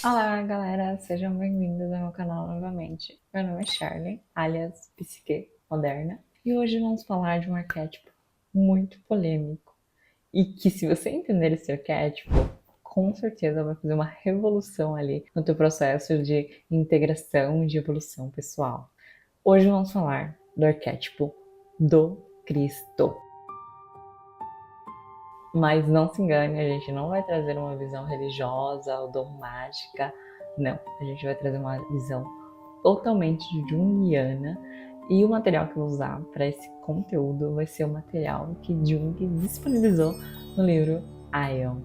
Olá, galera! Sejam bem-vindos ao meu canal novamente. Meu nome é Charlie, alias Psique Moderna, e hoje vamos falar de um arquétipo muito polêmico e que, se você entender esse arquétipo, com certeza vai fazer uma revolução ali no teu processo de integração e de evolução pessoal. Hoje vamos falar do arquétipo do Cristo. Mas não se engane, a gente não vai trazer uma visão religiosa ou dogmática, não. A gente vai trazer uma visão totalmente junguiana e o material que eu vou usar para esse conteúdo vai ser o material que Jung disponibilizou no livro Aion.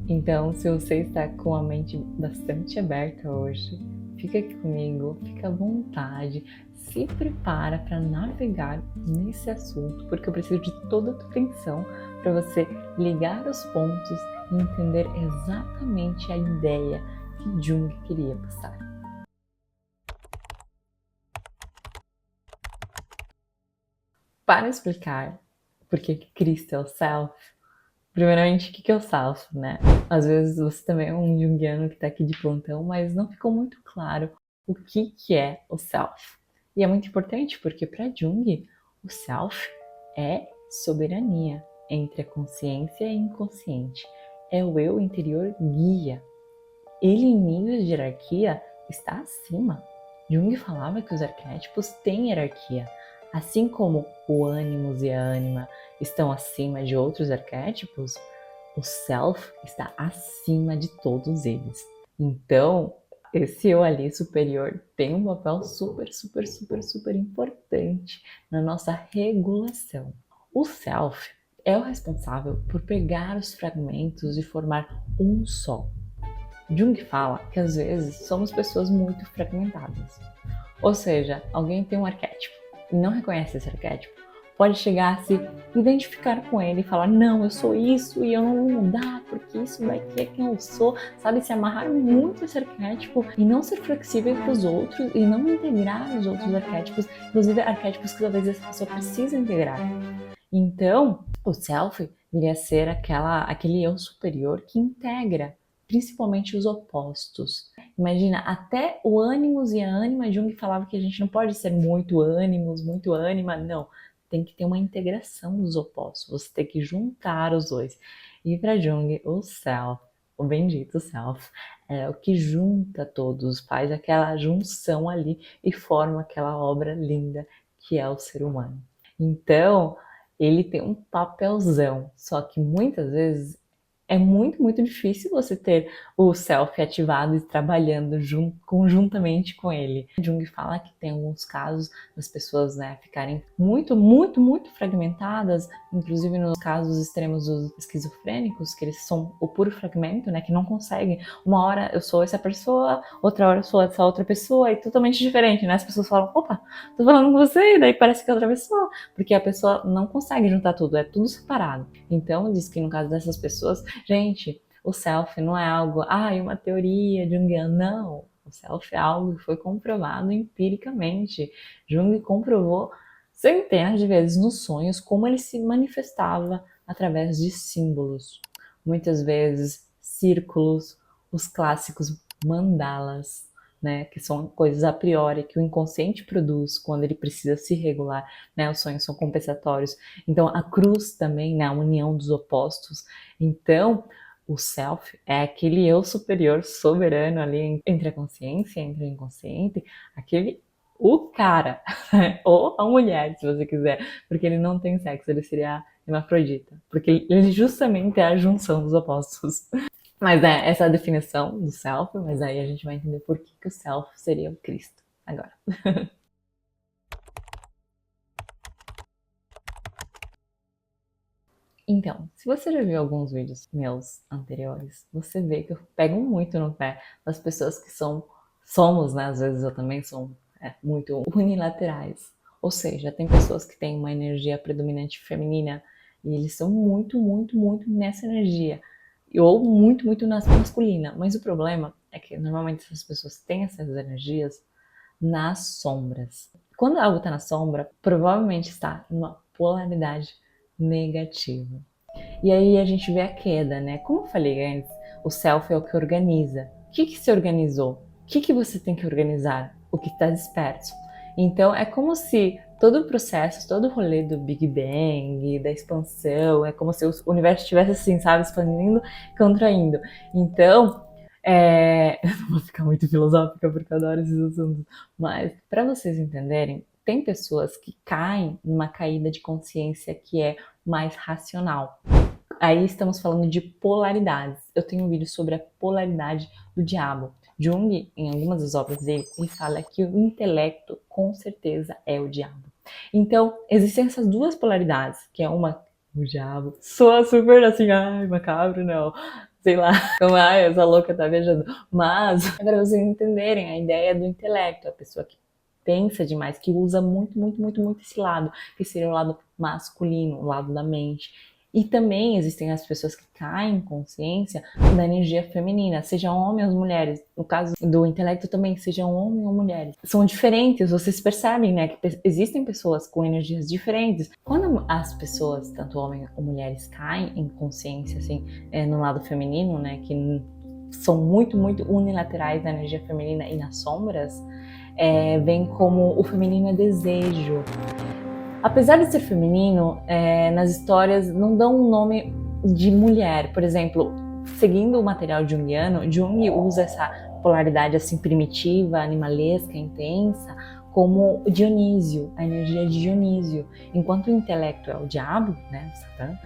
Então, se você está com a mente bastante aberta hoje, fica aqui comigo, fica à vontade, se prepara para navegar nesse assunto, porque eu preciso de toda a tua atenção para você ligar os pontos e entender exatamente a ideia que Jung queria passar. Para explicar por que Cristo é o Self, primeiramente, o que é o Self, né? Às vezes você também é um junguiano que está aqui de plantão, mas não ficou muito claro o que é o Self. E é muito importante porque para Jung, o Self é soberania entre a consciência e o inconsciente. É o eu interior guia. Ele, em níveis de hierarquia, está acima. Jung falava que os arquétipos têm hierarquia. Assim como o ânimos e a ânima estão acima de outros arquétipos, o self está acima de todos eles. Então, esse eu ali superior tem um papel super importante na nossa regulação. O self é o responsável por pegar os fragmentos e formar um só. Jung fala que às vezes somos pessoas muito fragmentadas. Ou seja, alguém tem um arquétipo e não reconhece esse arquétipo, pode chegar a se identificar com ele e falar: não, eu sou isso e eu não vou mudar porque isso daqui é quem eu sou, sabe? Se amarrar muito esse arquétipo e não ser flexível para os outros e não integrar os outros arquétipos, inclusive arquétipos que talvez essa pessoa precise integrar. Então, o self viria a ser aquele eu superior que integra principalmente os opostos. Imagina, até o ânimos e a ânima, Jung falava que a gente não pode ser muito ânimos, muito ânima, não. Tem que ter uma integração dos opostos, você tem que juntar os dois. E para Jung, o self, o bendito self, é o que junta todos, faz aquela junção ali e forma aquela obra linda que é o ser humano. Então, ele tem um papelzão, só que muitas vezes é muito difícil você ter o self ativado e trabalhando conjuntamente com ele. Jung fala que tem alguns casos das pessoas, né, ficarem muito fragmentadas, inclusive nos casos extremos dos esquizofrênicos, que eles são o puro fragmento, né, que não conseguem. Uma hora eu sou essa pessoa, outra hora eu sou essa outra pessoa, e totalmente diferente, né? As pessoas falam: opa, tô falando com você, e daí parece que é outra pessoa, porque a pessoa não consegue juntar tudo, é tudo separado. Então, diz que no caso dessas pessoas, gente, o self não é algo, uma teoria junguiana, não. O self é algo que foi comprovado empiricamente. Jung comprovou centenas de vezes nos sonhos como ele se manifestava através de símbolos. Muitas vezes, círculos, os clássicos mandalas, né, que são coisas a priori que o inconsciente produz quando ele precisa se regular, né, os sonhos são compensatórios. Então, a cruz também, né, a união dos opostos. Então, o self é aquele eu superior, soberano ali entre a consciência, entre o inconsciente, o cara, ou a mulher, se você quiser, porque ele não tem sexo, ele seria hermafrodita, porque ele justamente é a junção dos opostos. Mas essa é a definição do self, mas aí a gente vai entender por que o self seria o Cristo agora. Então, se você já viu alguns vídeos meus anteriores, você vê que eu pego muito no pé das pessoas que somos, né? Às vezes eu também sou muito unilaterais. Ou seja, tem pessoas que têm uma energia predominante feminina e eles são muito nessa energia. Ou muito masculina. Mas o problema é que normalmente essas pessoas têm essas energias nas sombras. Quando algo está na sombra, provavelmente está em uma polaridade negativa. E aí a gente vê a queda, né? Como eu falei antes, o self é o que organiza, que se organizou? O que você tem que organizar? O que está disperso? Então, é como se todo o processo, todo o rolê do Big Bang, da expansão, é como se o universo estivesse assim, sabe? Expandindo, contraindo. Então, eu não vou ficar muito filosófica porque eu adoro esses assuntos, mas para vocês entenderem, tem pessoas que caem numa caída de consciência que é mais racional. Aí estamos falando de polaridades. Eu tenho um vídeo sobre a polaridade do diabo. Jung, em algumas das obras dele, ele fala que o intelecto, com certeza, é o diabo. Então, existem essas duas polaridades, que é uma, o diabo, soa super assim, ai, macabro, não, sei lá, como, ai, essa louca tá viajando. Mas, é para vocês entenderem a ideia do intelecto, a pessoa que pensa demais, que usa muito esse lado, que seria o lado masculino, o lado da mente. E também existem as pessoas que caem em consciência da energia feminina, sejam homens ou mulheres. No caso do intelecto também, sejam homens ou mulheres. São diferentes, vocês percebem, né? Que existem pessoas com energias diferentes. Quando as pessoas, tanto homens ou mulheres, caem em consciência, assim, no lado feminino, né? Que são muito unilaterais na energia feminina e nas sombras, vem como o feminino é desejo. Apesar de ser feminino, nas histórias não dão um nome de mulher. Por exemplo, seguindo o material junguiano, Jung usa essa polaridade assim primitiva, animalesca, intensa, como Dionísio, a energia de Dionísio. Enquanto o intelecto é o diabo, né, o Satã,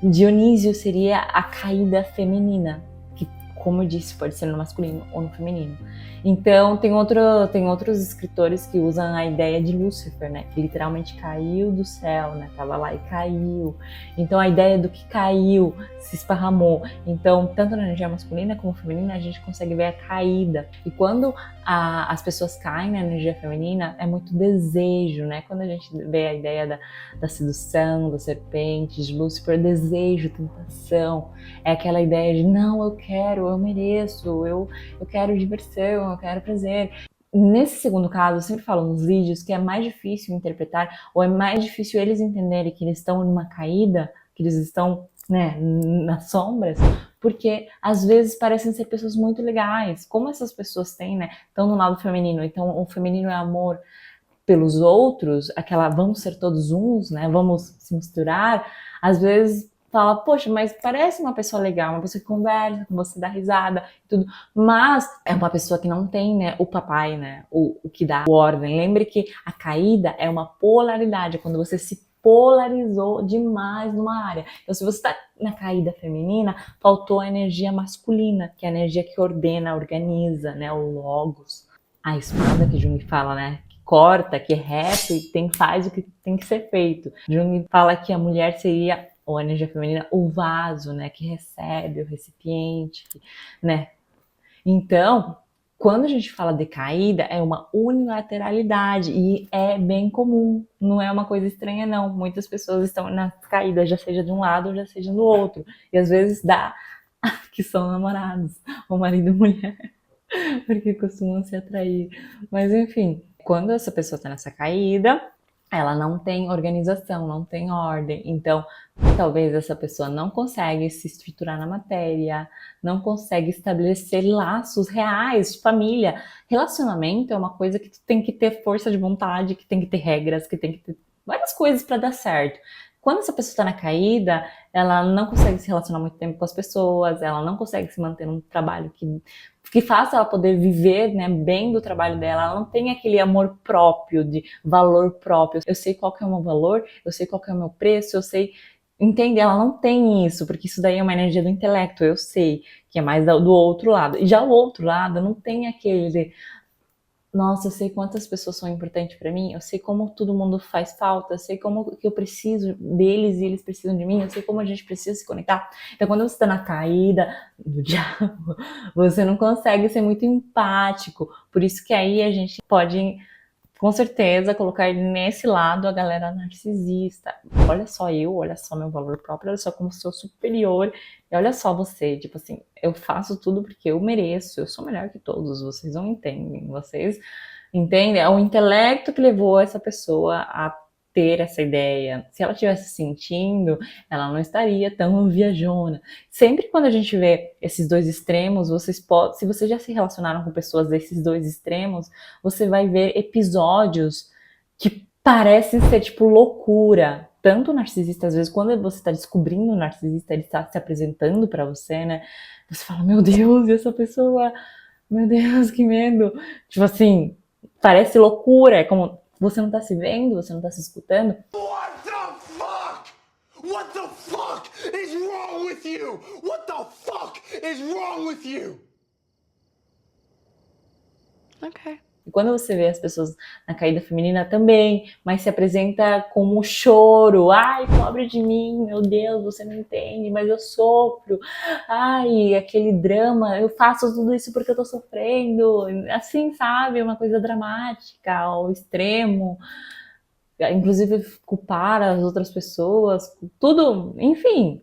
Dionísio seria a caída feminina, que, como eu disse, pode ser no masculino ou no feminino. Então, tem outros escritores que usam a ideia de Lúcifer, né? Que literalmente caiu do céu, né? Tava lá e caiu. Então, a ideia do que caiu se esparramou. Então, tanto na energia masculina como feminina, a gente consegue ver a caída. E quando as pessoas caem na energia feminina, é muito desejo, né? Quando a gente vê a ideia da sedução, da serpente, de Lúcifer, desejo, tentação. É aquela ideia de, não, eu quero, eu mereço, eu quero diversão, eu quero prazer. Nesse segundo caso, eu sempre falo nos vídeos que é mais difícil interpretar, ou é mais difícil eles entenderem que eles estão numa caída, que eles estão, né, nas sombras, porque às vezes parecem ser pessoas muito legais. Como essas pessoas têm, né, estão no lado feminino, então o feminino é amor pelos outros, aquela vamos ser todos uns, né, vamos se misturar, às vezes fala, poxa, mas parece uma pessoa legal, uma pessoa que conversa com você, dá risada e tudo, mas é uma pessoa que não tem, né, o papai, né, o que dá ordem. Lembre que a caída é uma polaridade, quando você se polarizou demais numa área. Então, se você está na caída feminina, faltou a energia masculina, que é a energia que ordena, organiza, né, o logos. A espada que Jung fala, né, que corta, que é reto e faz o que tem que ser feito. Jung fala que a mulher seria, ou a energia feminina, o vaso, né, que recebe, o recipiente, né. Então, quando a gente fala de caída, é uma unilateralidade e é bem comum, não é uma coisa estranha não. Muitas pessoas estão na caída, já seja de um lado ou já seja do outro. E às vezes dá que são namorados, ou marido e mulher, porque costumam se atrair. Mas enfim, quando essa pessoa está nessa caída, ela não tem organização, não tem ordem. Então, talvez essa pessoa não consegue se estruturar na matéria, não consegue estabelecer laços reais de família. Relacionamento é uma coisa que tu tem que ter força de vontade, que tem que ter regras, que tem que ter várias coisas para dar certo. Quando essa pessoa está na caída, ela não consegue se relacionar muito tempo com as pessoas, ela não consegue se manter num trabalho que faça ela poder viver, né, bem do trabalho dela. Ela não tem aquele amor próprio, de valor próprio. Eu sei qual que é o meu valor, eu sei qual que é o meu preço, eu sei. Entende? Ela não tem isso, porque isso daí é uma energia do intelecto, eu sei, que é mais do outro lado. E já o outro lado não tem aquele, nossa, eu sei quantas pessoas são importantes para mim, eu sei como todo mundo faz falta, eu sei como que eu preciso deles e eles precisam de mim, eu sei como a gente precisa se conectar. Então, quando você está na caída do diabo, você não consegue ser muito empático. Por isso que aí a gente pode, com certeza, colocar nesse lado a galera narcisista. Olha só eu, olha só meu valor próprio, olha só como sou superior, e olha só você, tipo assim, eu faço tudo porque eu mereço, eu sou melhor que todos, vocês não entendem, vocês entendem? É o intelecto que levou essa pessoa a ter essa ideia. Se ela estivesse sentindo, ela não estaria tão viajona. Sempre quando a gente vê esses dois extremos, se vocês já se relacionaram com pessoas desses dois extremos, você vai ver episódios que parecem ser tipo loucura. Tanto o narcisista, às vezes, quando você está descobrindo o narcisista, ele está se apresentando para você, né? Você fala, meu Deus, e essa pessoa, meu Deus, que medo. Tipo assim, parece loucura, é como você não tá se vendo, você não tá se escutando. What the fuck? What the fuck is wrong with you? What the fuck is wrong with you? Ok. E quando você vê as pessoas na caída feminina também, mas se apresenta como choro. Ai, pobre de mim, meu Deus, você não entende, mas eu sofro. Ai, aquele drama, eu faço tudo isso porque eu tô sofrendo. Assim, sabe? Uma coisa dramática, ao extremo. Inclusive culpar as outras pessoas, tudo, enfim.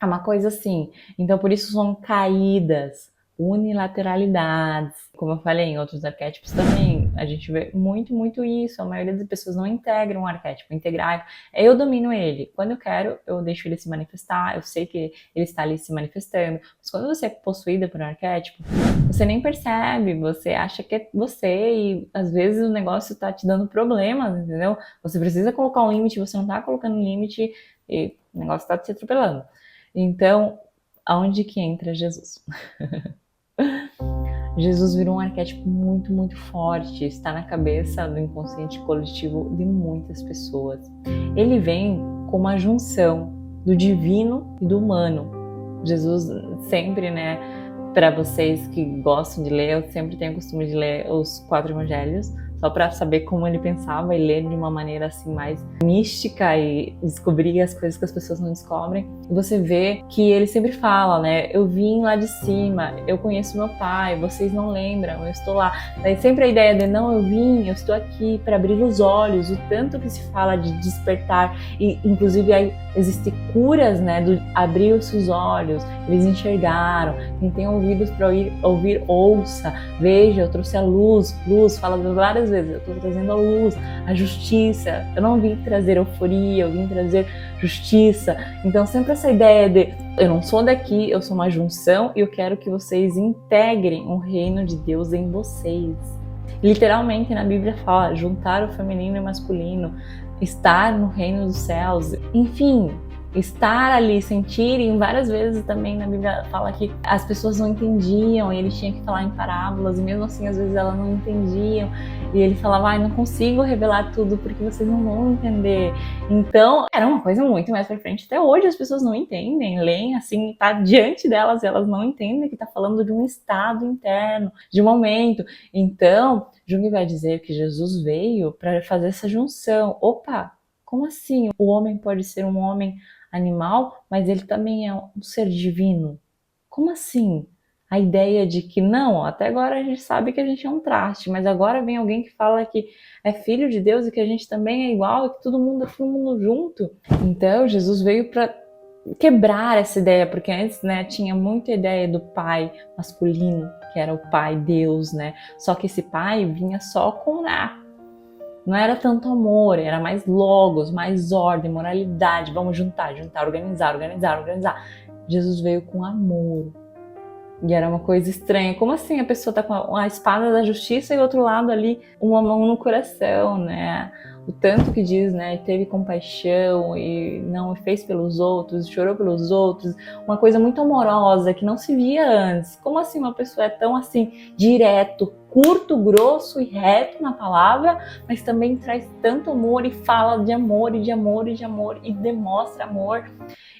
É uma coisa assim. Então, por isso são caídas, unilateralidades. Como eu falei em outros arquétipos também, a gente vê muito isso. A maioria das pessoas não integram um arquétipo. Integrar, eu domino ele. Quando eu quero, eu deixo ele se manifestar. Eu sei que ele está ali se manifestando. Mas quando você é possuída por um arquétipo, você nem percebe. Você acha que é você e às vezes o negócio está te dando problemas, entendeu? Você precisa colocar um limite, você não está colocando um limite e o negócio está te atropelando. Então, aonde que entra Jesus? Jesus virou um arquétipo muito forte, está na cabeça do inconsciente coletivo de muitas pessoas. Ele vem com uma junção do divino e do humano. Jesus sempre, né, para vocês que gostam de ler, eu sempre tenho o costume de ler os 4 evangelhos, só para saber como ele pensava e ler de uma maneira assim mais mística e descobrir as coisas que as pessoas não descobrem. E você vê que ele sempre fala, né? Eu vim lá de cima, eu conheço meu pai, vocês não lembram, eu estou lá. Daí sempre a ideia de não, eu estou aqui para abrir os olhos, o tanto que se fala de despertar e inclusive aí existem curas, né? Do abrir os seus olhos, eles enxergaram. Quem tem ouvidos para ouvir, ouça. Veja, eu trouxe a luz, fala várias vezes, eu estou trazendo a luz, a justiça. Eu não vim trazer euforia, eu vim trazer justiça. Então sempre essa ideia de eu não sou daqui, eu sou uma junção e eu quero que vocês integrem o reino de Deus em vocês. Literalmente na Bíblia fala juntar o feminino e o masculino, estar no reino dos céus, enfim, estar ali, sentirem. Várias vezes também na Bíblia fala que as pessoas não entendiam e ele tinha que falar em parábolas, e mesmo assim às vezes elas não entendiam e ele falava, não consigo revelar tudo porque vocês não vão entender. Então era uma coisa muito mais pra frente. Até hoje as pessoas não entendem, leem assim, tá diante delas e elas não entendem que tá falando de um estado interno, de um momento. Então Jung vai dizer que Jesus veio para fazer essa junção. Opa, como assim? O homem pode ser um homem animal, mas ele também é um ser divino. Como assim? A ideia de que não, até agora a gente sabe que a gente é um traste, mas agora vem alguém que fala que é filho de Deus e que a gente também é igual e que todo mundo é todo mundo junto. Então Jesus veio para quebrar essa ideia, porque antes, né, tinha muita ideia do pai masculino, que era o pai Deus, né? Só que esse pai vinha só com não era tanto amor, era mais logos, mais ordem, moralidade, vamos juntar, organizar. Jesus veio com amor. E era uma coisa estranha. Como assim a pessoa tá com a espada da justiça e o outro lado ali uma mão no coração, né? O tanto que diz, né? Teve compaixão e não fez pelos outros, chorou pelos outros. Uma coisa muito amorosa que não se via antes. Como assim uma pessoa é tão assim, direto, curto, grosso e reto na palavra, mas também traz tanto amor e fala de amor e de amor e de amor e demonstra amor.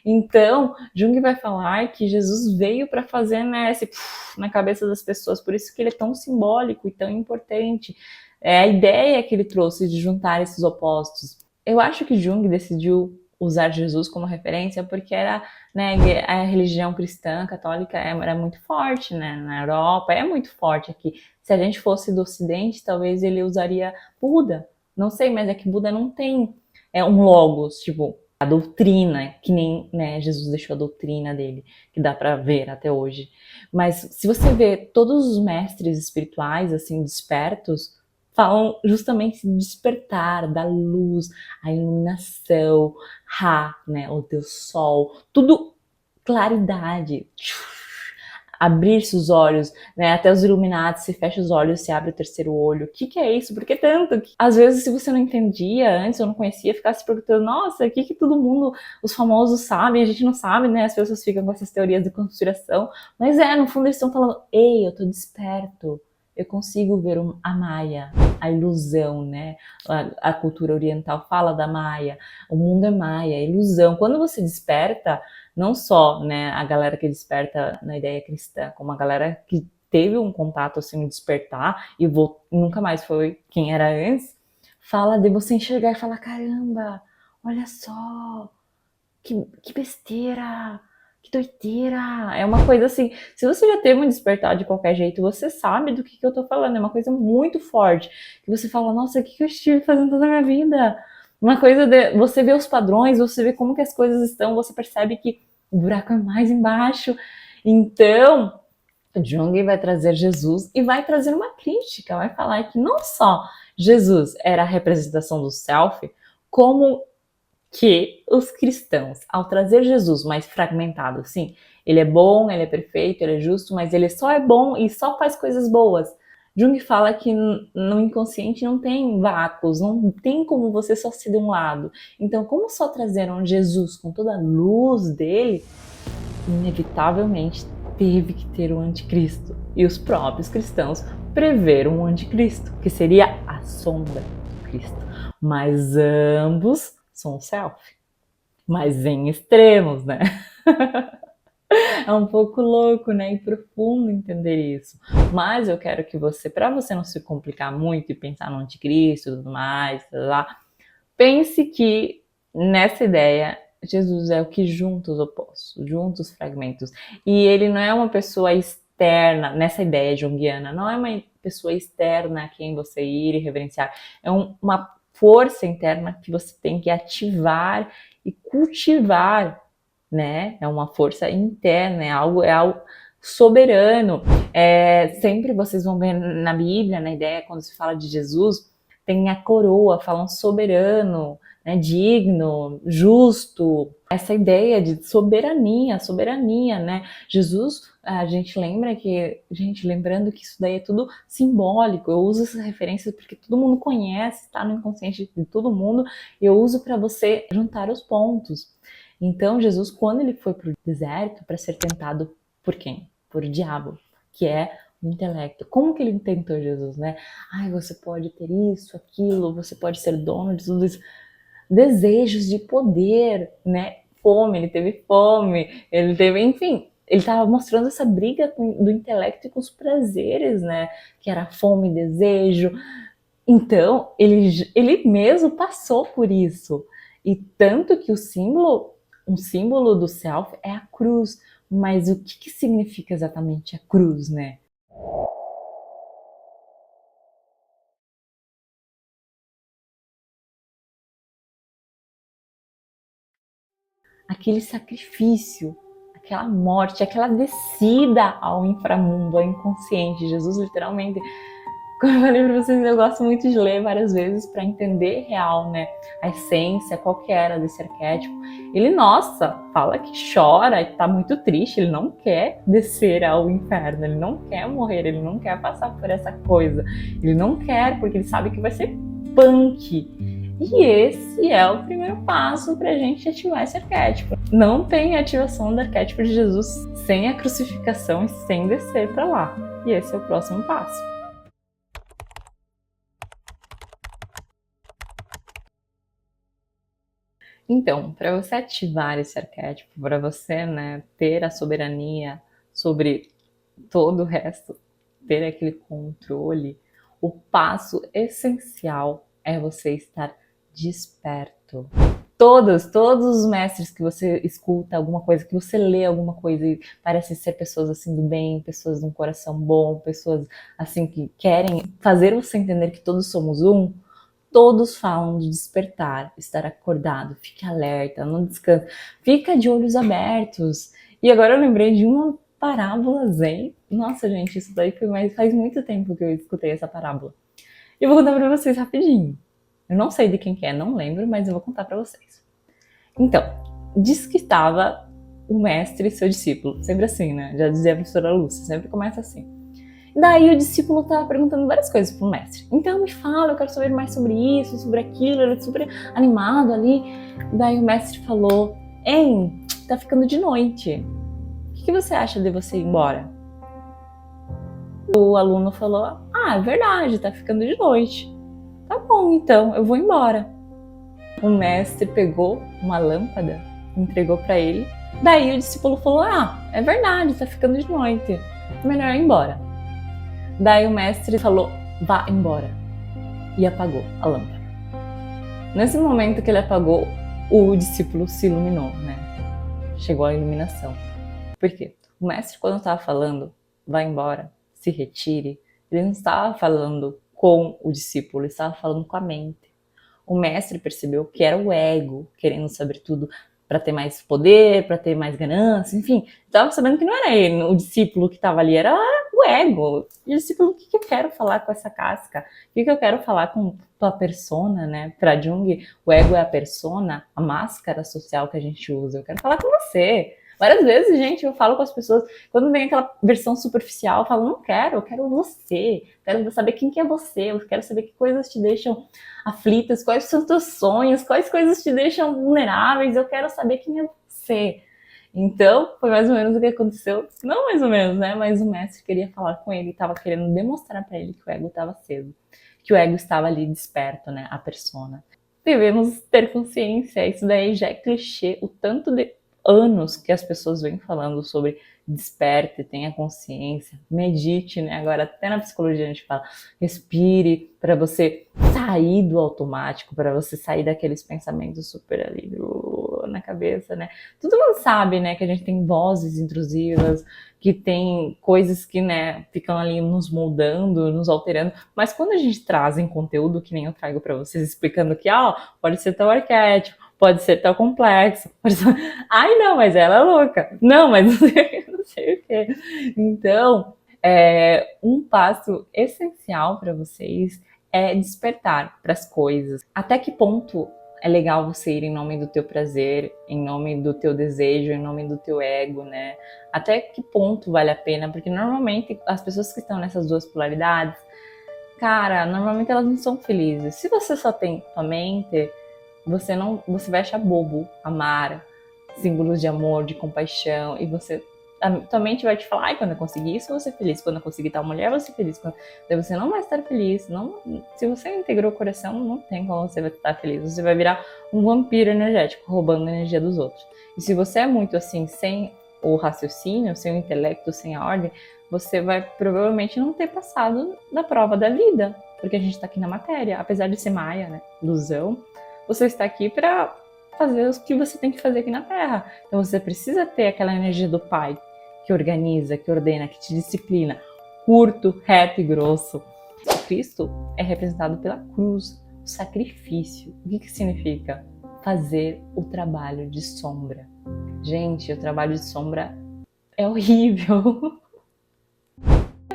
Então, Jung vai falar que Jesus veio para fazer, né, esse na cabeça das pessoas, por isso que ele é tão simbólico e tão importante. É a ideia que ele trouxe de juntar esses opostos. Eu acho que Jung decidiu usar Jesus como referência porque era, né, a religião cristã católica era muito forte, né, na Europa, é muito forte aqui. Se a gente fosse do Ocidente, talvez ele usaria Buda. Não sei, mas é que Buda não tem um logos, tipo, a doutrina, que nem, né, Jesus deixou a doutrina dele, que dá para ver até hoje. Mas se você vê todos os mestres espirituais, assim, despertos, falam justamente de despertar, da luz, a iluminação, né, o teu sol, tudo claridade. Abrir-se os olhos, né? Até os iluminados, se fecha os olhos, se abre o terceiro olho. O que é isso? Por que tanto? Às vezes, se você não entendia antes, ou não conhecia, ficava se perguntando, nossa, o que todo mundo, os famosos sabem, a gente não sabe, né? As pessoas ficam com essas teorias de conspiração. Mas no fundo eles estão falando, ei, eu tô desperto. Eu consigo ver a Maya, a ilusão, né? A cultura oriental fala da Maya. O mundo é Maya, é ilusão. Quando você desperta, não só, né, a galera que desperta na ideia cristã, como a galera que teve um contato assim, um despertar e nunca mais foi quem era antes, fala de você enxergar e falar, caramba, olha só, que besteira, que doideira. É uma coisa assim, se você já teve um despertar de qualquer jeito, você sabe do que eu tô falando, é uma coisa muito forte, que você fala, nossa, o que eu estive fazendo toda a minha vida? Uma coisa de você vê os padrões, você vê como que as coisas estão, você percebe que o buraco é mais embaixo. Então, Jung vai trazer Jesus e vai trazer uma crítica, vai falar que não só Jesus era a representação do self, como que os cristãos, ao trazer Jesus mais fragmentado, assim, ele é bom, ele é perfeito, ele é justo, mas ele só é bom e só faz coisas boas. Jung fala que no inconsciente não tem vácuos, não tem como você só ser de um lado. Então, como só trazeram Jesus com toda a luz dele, inevitavelmente teve que ter o anticristo. E os próprios cristãos preveram o anticristo, que seria a sombra do Cristo. Mas ambos são self, mas em extremos, né? É um pouco louco, né? E profundo entender isso. Mas eu quero que você, para você não se complicar muito e pensar no anticristo e tudo mais, lá, pense que nessa ideia Jesus é o que junta os opostos, junta os fragmentos. E ele não é uma pessoa externa, nessa ideia junguiana, não é uma pessoa externa a quem você ir e reverenciar. É uma força interna que você tem que ativar e cultivar, né? É uma força interna, é algo soberano. Sempre vocês vão ver na Bíblia, na ideia, quando se fala de Jesus, tem a coroa, falam soberano, né, digno, justo, essa ideia de soberania, né? Jesus, a gente lembrando que isso daí é tudo simbólico, eu uso essas referências porque todo mundo conhece, tá no inconsciente de todo mundo, e eu uso para você juntar os pontos. Então, Jesus, quando ele foi para o deserto para ser tentado por quem? Por o diabo, que é o intelecto. Como que ele tentou Jesus, né? Ai, você pode ter isso, aquilo, você pode ser dono de tudo isso. Desejos de poder, né? Fome, ele teve, enfim, ele estava mostrando essa briga do intelecto e com os prazeres, né? Que era fome, desejo. Então, ele mesmo passou por isso. E tanto que um símbolo do self é a cruz. Mas o que significa exatamente a cruz, né? Aquele sacrifício, aquela morte, aquela descida ao inframundo, ao inconsciente. Jesus literalmente, como eu falei pra vocês, eu gosto muito de ler várias vezes para entender real, né, a essência, qual que era desse arquétipo. Ele, nossa, fala que chora e tá muito triste, ele não quer descer ao inferno, ele não quer morrer, ele não quer passar por essa coisa, ele não quer porque ele sabe que vai ser punk. E esse é o primeiro passo para a gente ativar esse arquétipo. Não tem ativação do arquétipo de Jesus sem a crucificação e sem descer para lá. E esse é o próximo passo. Então, para você ativar esse arquétipo, para você, né, ter a soberania sobre todo o resto, ter aquele controle, o passo essencial é você estar desperto. Todos os mestres que você escuta alguma coisa, que você lê alguma coisa e parecem ser pessoas assim do bem, pessoas de um coração bom, pessoas assim que querem fazer você entender que todos somos um, todos falam de despertar, estar acordado, fique alerta, não descansa, fica de olhos abertos. E agora eu lembrei de uma parábola zen. Nossa, gente, isso daí faz muito tempo que eu escutei essa parábola. E eu vou contar pra vocês rapidinho. Eu não sei de quem que é, não lembro, mas eu vou contar pra vocês. Então, diz que estava o mestre e seu discípulo. Sempre assim, né? Já dizia a professora Lúcia, sempre começa assim. Daí o discípulo estava perguntando várias coisas pro mestre. Então me fala, eu quero saber mais sobre isso, sobre aquilo. Ele super animado ali. Daí o mestre falou: Hein, tá ficando de noite. O que você acha de você ir embora? O aluno falou: Ah, é verdade, tá ficando de noite. Tá bom, então, eu vou embora. O mestre pegou uma lâmpada, entregou para ele. Daí o discípulo falou: Ah, é verdade, tá ficando de noite. Melhor ir embora. Daí o mestre falou: Vá embora. E apagou a lâmpada. Nesse momento que ele apagou, o discípulo se iluminou, né? Chegou a iluminação. Por quê? O mestre, quando estava falando, vá embora, se retire, ele não estava falando com o discípulo, ele estava falando com a mente. O mestre percebeu que era o ego, querendo saber tudo para ter mais poder, para ter mais ganância, enfim. Estava sabendo que não era ele, o discípulo que estava ali, era o ego. E o discípulo, o que eu quero falar com essa casca? O que eu quero falar com tua persona, né? Para Jung, o ego é a persona, a máscara social que a gente usa. Eu quero falar com você. Várias vezes, gente, eu falo com as pessoas, quando vem aquela versão superficial, eu falo: não quero, eu quero você, quero saber quem que é você, eu quero saber que coisas te deixam aflitas, quais são os teus sonhos, quais coisas te deixam vulneráveis, eu quero saber quem é você. Então, foi mais ou menos o que aconteceu, não mais ou menos, né, mas o mestre queria falar com ele, estava querendo demonstrar para ele que o ego estava aceso, que o ego estava ali desperto, né, a persona. Devemos ter consciência, isso daí já é clichê, o tanto de anos que as pessoas vêm falando sobre desperte, tenha consciência, medite, né? Agora até na psicologia a gente fala, respire para você sair do automático, para você sair daqueles pensamentos super ali na cabeça, né? Todo mundo sabe, né, que a gente tem vozes intrusivas, que tem coisas que, né, ficam ali nos moldando, nos alterando, mas quando a gente traz em conteúdo, que nem eu trago para vocês, explicando que, pode ser teu arquétipo, pode ser tão complexo. Pode ser... Ai, não, mas ela é louca. Não, mas não sei o quê. Então, um passo essencial para vocês é despertar para as coisas. Até que ponto é legal você ir em nome do teu prazer, em nome do teu desejo, em nome do teu ego, né? Até que ponto vale a pena? Porque normalmente as pessoas que estão nessas duas polaridades, cara, normalmente elas não são felizes. Se você só tem tua mente, você vai achar bobo amar, símbolos de amor, de compaixão, e tua mente vai te falar: ai, quando eu conseguir isso, eu vou ser feliz, quando eu conseguir tal mulher, eu vou ser feliz. Daí você não vai estar feliz. Se você integrou o coração, não tem como você vai estar feliz. Você vai virar um vampiro energético, roubando a energia dos outros. E se você é muito assim, sem o raciocínio, sem o intelecto, sem a ordem, você vai provavelmente não ter passado da prova da vida, porque a gente está aqui na matéria, apesar de ser maia, né, ilusão. Você está aqui para fazer o que você tem que fazer aqui na Terra. Então você precisa ter aquela energia do Pai, que organiza, que ordena, que te disciplina. Curto, reto e grosso. O Cristo é representado pela cruz, o sacrifício. O que significa? Fazer o trabalho de sombra. Gente, o trabalho de sombra é horrível.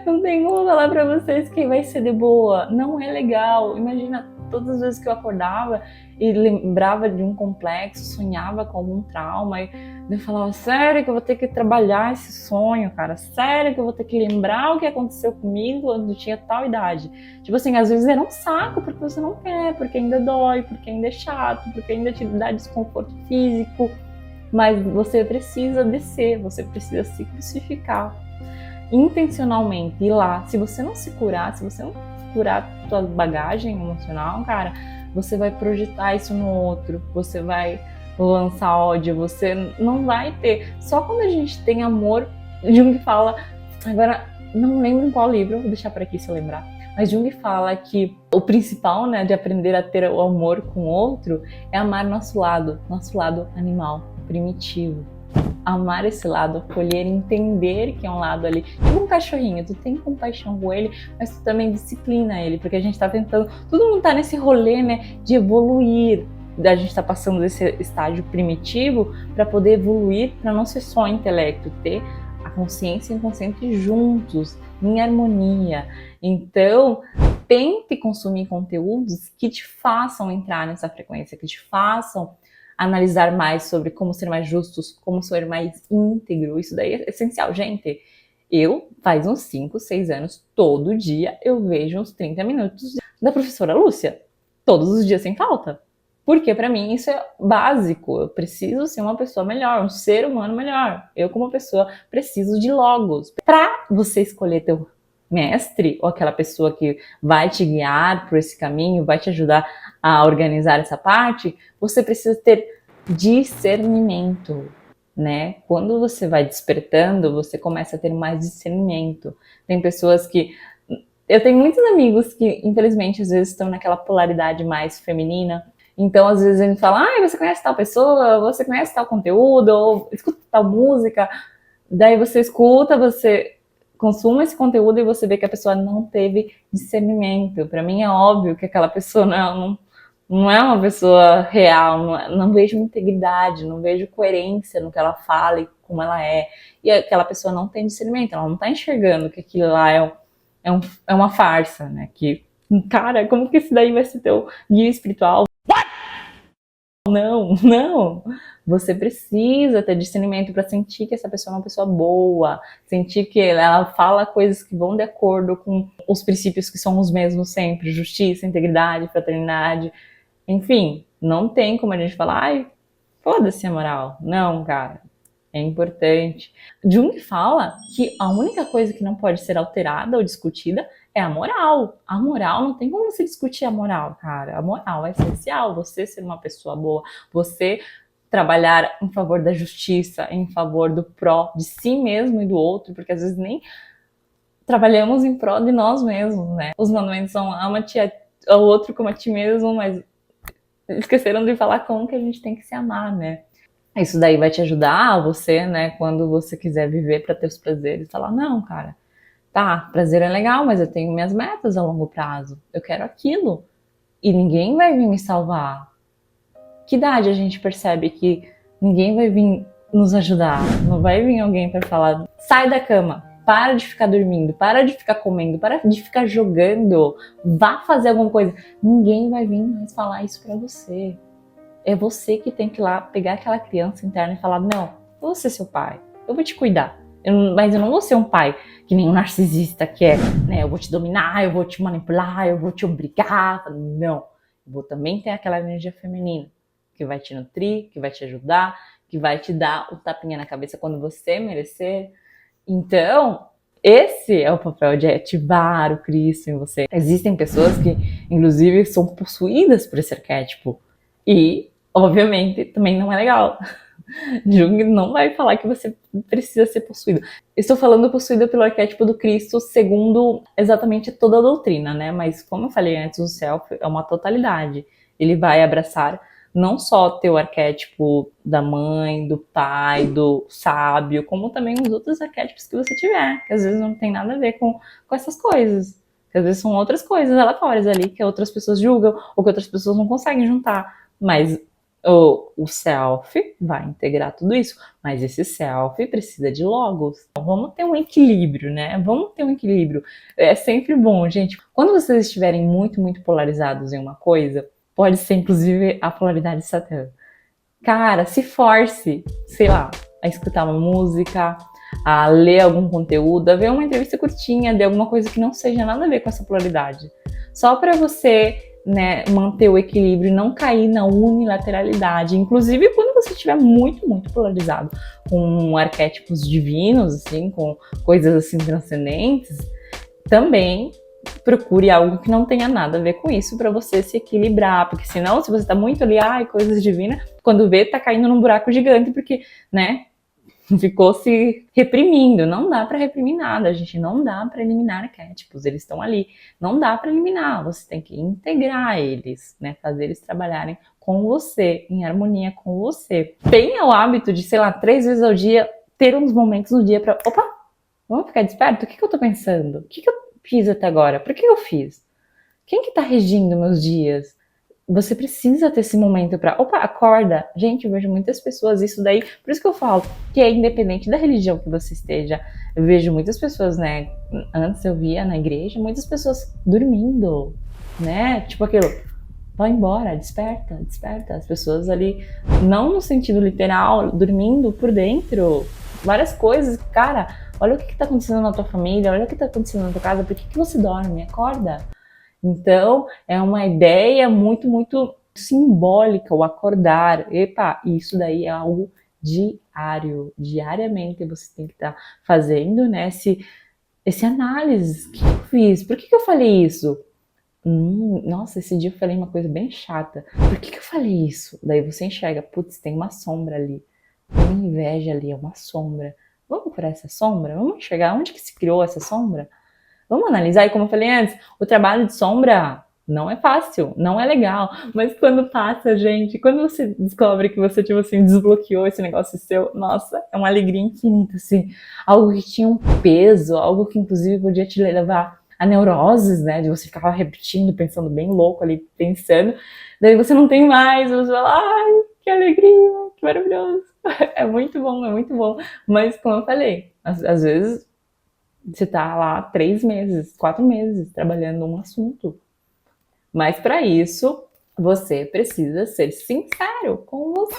Não tem como falar pra vocês que vai ser de boa. Não é legal. Imagina todas as vezes que eu acordava e lembrava de um complexo, sonhava com algum trauma, e eu falava: sério que eu vou ter que trabalhar esse sonho, cara? Sério que eu vou ter que lembrar o que aconteceu comigo quando eu tinha tal idade? Tipo assim, às vezes era um saco porque você não quer, porque ainda dói, porque ainda é chato, porque ainda te dá desconforto físico, mas você precisa descer, você precisa se crucificar intencionalmente, ir lá. Se você não se curar, se você não curar tua bagagem emocional, cara, você vai projetar isso no outro, você vai lançar ódio, você não vai ter. Só quando a gente tem amor, Jung fala, agora não lembro em qual livro, vou deixar por aqui se eu lembrar, mas Jung fala que o principal, né, de aprender a ter o amor com o outro é amar nosso lado animal, primitivo. Amar esse lado, acolher, entender que é um lado ali, tipo um cachorrinho, tu tem compaixão com ele, mas tu também disciplina ele, porque a gente tá tentando, todo mundo tá nesse rolê, né, de evoluir, a gente tá passando desse estágio primitivo para poder evoluir, para não ser só intelecto, ter a consciência e o inconsciente juntos, em harmonia. Então, tente consumir conteúdos que te façam entrar nessa frequência, que te façam analisar mais sobre como ser mais justos, como ser mais íntegro. Isso daí é essencial. Gente, eu, faz uns 5, 6 anos, todo dia eu vejo uns 30 minutos da professora Lúcia. Todos os dias sem falta. Porque pra mim isso é básico. Eu preciso ser uma pessoa melhor, um ser humano melhor. Eu, como pessoa, preciso de logos. Pra você escolher teu mestre, ou aquela pessoa que vai te guiar por esse caminho, vai te ajudar a organizar essa parte, você precisa ter discernimento, né? Quando você vai despertando, você começa a ter mais discernimento. Tem pessoas que... Eu tenho muitos amigos que, infelizmente, às vezes estão naquela polaridade mais feminina. Então, às vezes, ele fala, você conhece tal pessoa, você conhece tal conteúdo, ou escuta tal música. Daí você escuta, você consuma esse conteúdo e você vê que a pessoa não teve discernimento. Para mim é óbvio que aquela pessoa não é uma pessoa real, não vejo integridade, não vejo coerência no que ela fala e como ela é. E aquela pessoa não tem discernimento, ela não tá enxergando que aquilo lá é uma farsa, né? Que, cara, como que esse daí vai ser teu guia espiritual? Não. Você precisa ter discernimento para sentir que essa pessoa é uma pessoa boa, sentir que ela fala coisas que vão de acordo com os princípios que são os mesmos sempre, justiça, integridade, fraternidade. Enfim, não tem como a gente falar, foda-se a moral. Não, cara. É importante. Jung fala que a única coisa que não pode ser alterada ou discutida é a moral. A moral, não tem como se discutir a moral, cara. A moral é essencial. Você ser uma pessoa boa, você trabalhar em favor da justiça, em favor do pró de si mesmo e do outro, porque às vezes nem trabalhamos em pró de nós mesmos, né? Os mandamentos são ama-te ao outro como a ti mesmo, mas esqueceram de falar como que a gente tem que se amar, né? Isso daí vai te ajudar você, né, quando você quiser viver para ter os prazeres, falar, não, cara, tá, prazer é legal, mas eu tenho minhas metas a longo prazo, eu quero aquilo, e ninguém vai vir me salvar. Que idade a gente percebe que ninguém vai vir nos ajudar? Não vai vir alguém para falar, sai da cama, para de ficar dormindo, para de ficar comendo, para de ficar jogando, vá fazer alguma coisa. Ninguém vai vir mais falar isso para você. É você que tem que ir lá pegar aquela criança interna e falar, não, eu vou ser seu pai, eu vou te cuidar. Mas eu não vou ser um pai que nem um narcisista que é, né, eu vou te dominar, eu vou te manipular, eu vou te obrigar. Não, eu vou também ter aquela energia feminina que vai te nutrir, que vai te ajudar, que vai te dar o tapinha na cabeça quando você merecer. Então, esse é o papel de ativar o Cristo em você. Existem pessoas que, inclusive, são possuídas por esse arquétipo. E, obviamente, também não é legal. Jung não vai falar que você precisa ser possuído. Estou falando possuída pelo arquétipo do Cristo segundo exatamente toda a doutrina, né? Mas, como eu falei antes, o Self é uma totalidade. Ele vai abraçar não só teu arquétipo da mãe, do pai, do sábio, como também os outros arquétipos que você tiver, que às vezes não tem nada a ver com essas coisas. Que às vezes são outras coisas aleatórias ali, que outras pessoas julgam, ou que outras pessoas não conseguem juntar. Mas o self vai integrar tudo isso. Mas esse self precisa de logos. Então, vamos ter um equilíbrio, né? Vamos ter um equilíbrio. É sempre bom, gente. Quando vocês estiverem muito, muito polarizados em uma coisa, pode ser, inclusive, a polaridade de Satã. Cara, se force, sei lá, a escutar uma música, a ler algum conteúdo, a ver uma entrevista curtinha de alguma coisa que não seja nada a ver com essa polaridade. Só para você, né, manter o equilíbrio e não cair na unilateralidade. Inclusive, quando você estiver muito, muito polarizado com arquétipos divinos, assim, com coisas assim transcendentes, também procure algo que não tenha nada a ver com isso para você se equilibrar, porque senão, se você tá muito ali, coisas divinas, quando vê, tá caindo num buraco gigante, porque, né, ficou se reprimindo. Não dá para reprimir nada, gente, não dá para eliminar arquétipos, eles estão ali, não dá para eliminar, você tem que integrar eles, né, fazer eles trabalharem com você, em harmonia com você. Tenha o hábito de, sei lá, 3 vezes ao dia, ter uns momentos no dia para, opa, vamos ficar desperto? O que eu tô pensando? O que eu fiz até agora? Por que eu fiz? Quem que tá regindo meus dias? você precisa ter esse momento pra, opa, acorda. Gente, eu vejo muitas pessoas, isso daí, por isso que eu falo que é independente da religião que você esteja. Eu vejo muitas pessoas, né, antes eu via na igreja, muitas pessoas dormindo, né, tipo aquilo, vai embora, desperta, desperta. As pessoas ali, não no sentido literal, dormindo por dentro, várias coisas, cara, olha o que tá acontecendo na tua família, olha o que tá acontecendo na tua casa, por que você dorme? Acorda. Então, é uma ideia muito, muito simbólica, o acordar. Epa, isso daí é algo diário. Diariamente você tem que estar fazendo, né, esse análise. O que eu fiz? Por que eu falei isso? Nossa, esse dia eu falei uma coisa bem chata. Por que eu falei isso? Daí você enxerga, putz, tem uma sombra ali. Tem inveja ali, é uma sombra. Vamos por essa sombra? Vamos enxergar onde que se criou essa sombra? Vamos analisar, e como eu falei antes, o trabalho de sombra não é fácil, não é legal, mas quando passa, gente, quando você descobre que você, tipo assim, desbloqueou esse negócio seu, nossa, é uma alegria infinita, assim, algo que tinha um peso, algo que inclusive podia te levar a neuroses, né, de você ficar repetindo, pensando bem louco ali, pensando, daí você não tem mais, você fala, ai, que alegria, que maravilhoso, é muito bom, mas como eu falei, às vezes você tá lá 3 meses, 4 meses trabalhando um assunto. Mas para isso, você precisa ser sincero com você.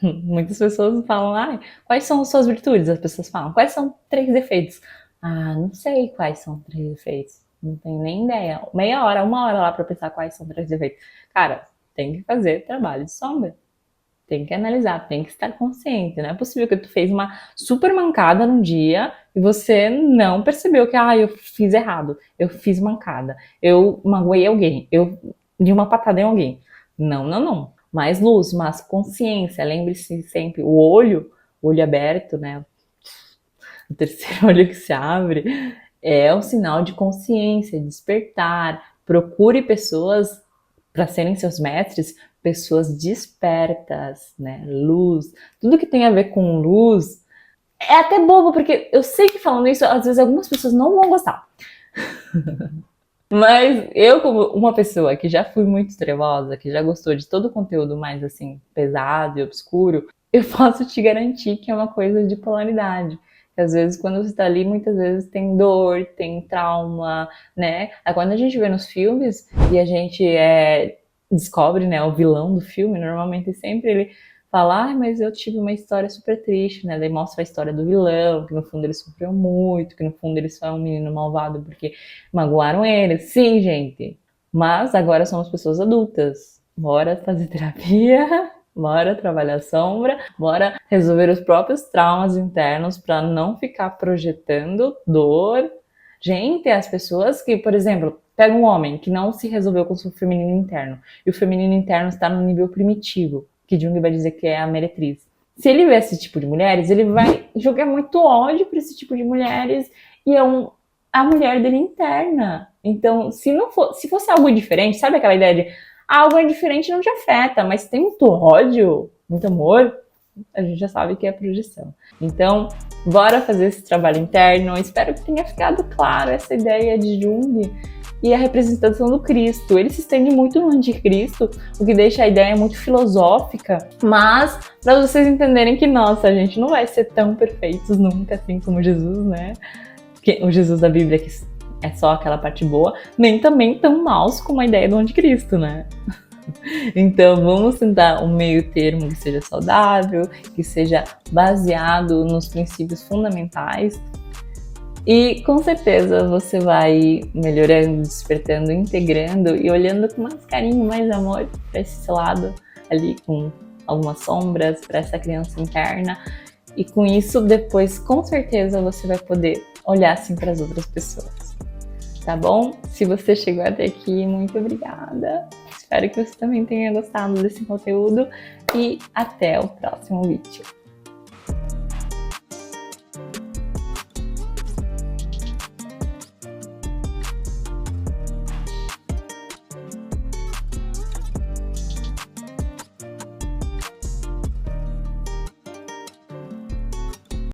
Muitas pessoas falam, ah, quais são as suas virtudes? As pessoas falam, quais são 3 defeitos? Ah, não sei quais são 3 defeitos. Não tenho nem ideia. Meia hora, 1 hora lá para pensar quais são 3 defeitos. Cara, tem que fazer trabalho de sombra. Tem que analisar, tem que estar consciente. Não é possível que tu fez uma super mancada num dia e você não percebeu que, eu fiz errado, eu fiz mancada, eu magoei alguém, eu dei uma patada em alguém. Não, não, não. Mais luz, mais consciência. Lembre-se sempre, o olho aberto, né? O terceiro olho que se abre é um sinal de consciência, despertar. Procure pessoas para serem seus mestres, pessoas despertas, né? Luz, tudo que tem a ver com luz é até bobo, porque eu sei que falando isso, às vezes algumas pessoas não vão gostar. Mas eu, como uma pessoa que já fui muito trevosa, que já gostou de todo o conteúdo mais assim, pesado e obscuro, eu posso te garantir que é uma coisa de polaridade. Que às vezes, quando você tá ali, muitas vezes tem dor, tem trauma, né? Aí quando a gente vê nos filmes e a gente descobre, né, o vilão do filme, normalmente sempre ele fala, mas eu tive uma história super triste, né? Daí mostra a história do vilão, que no fundo ele sofreu muito, que no fundo ele só é um menino malvado porque magoaram ele. Sim, gente. Mas agora somos pessoas adultas. Bora fazer terapia, bora trabalhar a sombra, bora resolver os próprios traumas internos para não ficar projetando dor. Gente, as pessoas que, por exemplo, pega um homem que não se resolveu com o seu feminino interno e o feminino interno está no nível primitivo, que Jung vai dizer que é a meretriz. Se ele vê esse tipo de mulheres, ele vai jogar muito ódio para esse tipo de mulheres e é a mulher dele interna. Então, se fosse algo diferente, sabe aquela ideia de algo é diferente não te afeta, mas tem muito ódio, muito amor, a gente já sabe que é projeção. Então, bora fazer esse trabalho interno. Espero que tenha ficado claro essa ideia de Jung e a representação do Cristo. Ele se estende muito no anticristo, o que deixa a ideia muito filosófica, mas para vocês entenderem que, nossa, a gente não vai ser tão perfeitos nunca, assim como Jesus, né? O Jesus da Bíblia que é só aquela parte boa, nem também tão maus como a ideia do anticristo, né? Então vamos tentar um meio termo que seja saudável, que seja baseado nos princípios fundamentais e com certeza você vai melhorando, despertando, integrando e olhando com mais carinho, mais amor para esse lado ali com algumas sombras, para essa criança interna e com isso depois com certeza você vai poder olhar assim para as outras pessoas. Tá bom? Se você chegou até aqui, muito obrigada. Espero que você também tenha gostado desse conteúdo e até o próximo vídeo.